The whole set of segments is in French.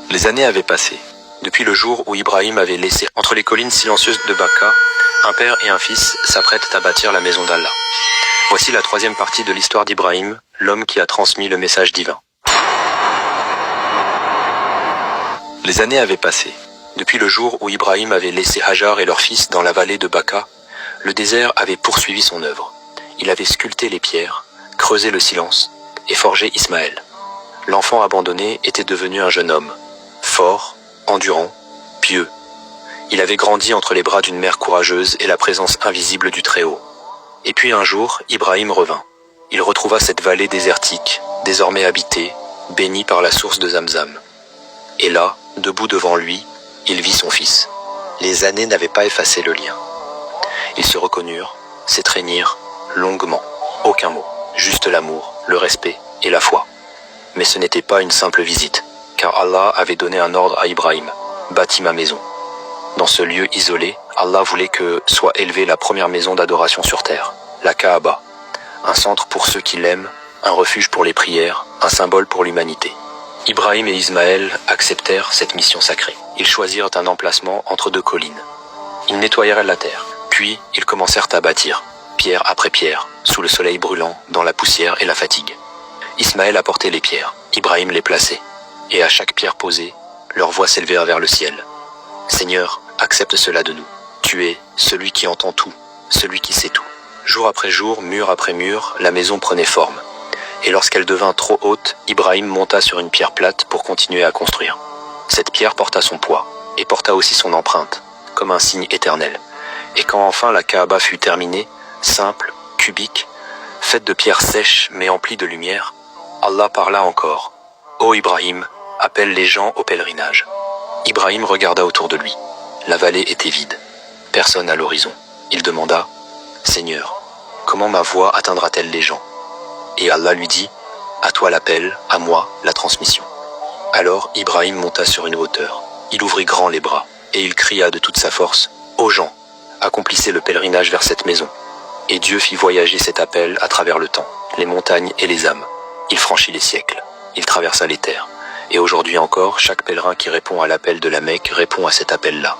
Les années avaient passé. Depuis le jour où Ibrahim avait laissé entre les collines silencieuses de Bakka, un père et un fils s'apprêtent à bâtir la maison d'Allah. Voici la troisième partie de l'histoire d'Ibrahim, l'homme qui a transmis le message divin. Les années avaient passé. Depuis le jour où Ibrahim avait laissé Hajar et leur fils dans la vallée de Bakka, le désert avait poursuivi son œuvre. Il avait sculpté les pierres, creusé le silence et forgé Ismaël. L'enfant abandonné était devenu un jeune homme, fort, endurant, pieux. Il avait grandi entre les bras d'une mère courageuse et la présence invisible du Très-Haut. Et puis un jour, Ibrahim revint. Il retrouva cette vallée désertique, désormais habitée, bénie par la source de Zamzam. Et là, debout devant lui, il vit son fils. Les années n'avaient pas effacé le lien. Ils se reconnurent, s'étreignirent, longuement. Aucun mot, juste l'amour, le respect et la foi. Mais ce n'était pas une simple visite, car Allah avait donné un ordre à Ibrahim, « Bâtis ma maison ». Dans ce lieu isolé, Allah voulait que soit élevée la première maison d'adoration sur terre, la Kaaba, un centre pour ceux qui l'aiment, un refuge pour les prières, un symbole pour l'humanité. Ibrahim et Ismaël acceptèrent cette mission sacrée. Ils choisirent un emplacement entre deux collines. Ils nettoyèrent la terre, puis ils commencèrent à bâtir, pierre après pierre, sous le soleil brûlant, dans la poussière et la fatigue. Ismaël apportait les pierres, Ibrahim les plaçait, et à chaque pierre posée, leurs voix s'élevèrent vers le ciel. Seigneur, accepte cela de nous. Tu es celui qui entend tout, celui qui sait tout. Jour après jour, mur après mur, la maison prenait forme. Et lorsqu'elle devint trop haute, Ibrahim monta sur une pierre plate pour continuer à construire. Cette pierre porta son poids, et porta aussi son empreinte, comme un signe éternel. Et quand enfin la Kaaba fut terminée, simple, cubique, faite de pierres sèches mais emplies de lumière, Allah parla encore. « Ô Ibrahim, appelle les gens au pèlerinage. » Ibrahim regarda autour de lui. La vallée était vide. Personne à l'horizon. Il demanda « Seigneur, comment ma voix atteindra-t-elle les gens ?» Et Allah lui dit « À toi l'appel, à moi la transmission. » Alors Ibrahim monta sur une hauteur. Il ouvrit grand les bras, et il cria de toute sa force « Ô gens, accomplissez le pèlerinage vers cette maison. » Et Dieu fit voyager cet appel à travers le temps, les montagnes et les âmes. Il franchit les siècles. Il traversa les terres. Et aujourd'hui encore, chaque pèlerin qui répond à l'appel de la Mecque répond à cet appel-là.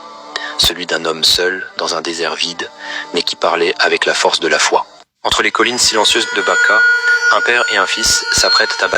Celui d'un homme seul, dans un désert vide, mais qui parlait avec la force de la foi. Entre les collines silencieuses de Bakka, un père et un fils s'apprêtent à bâtir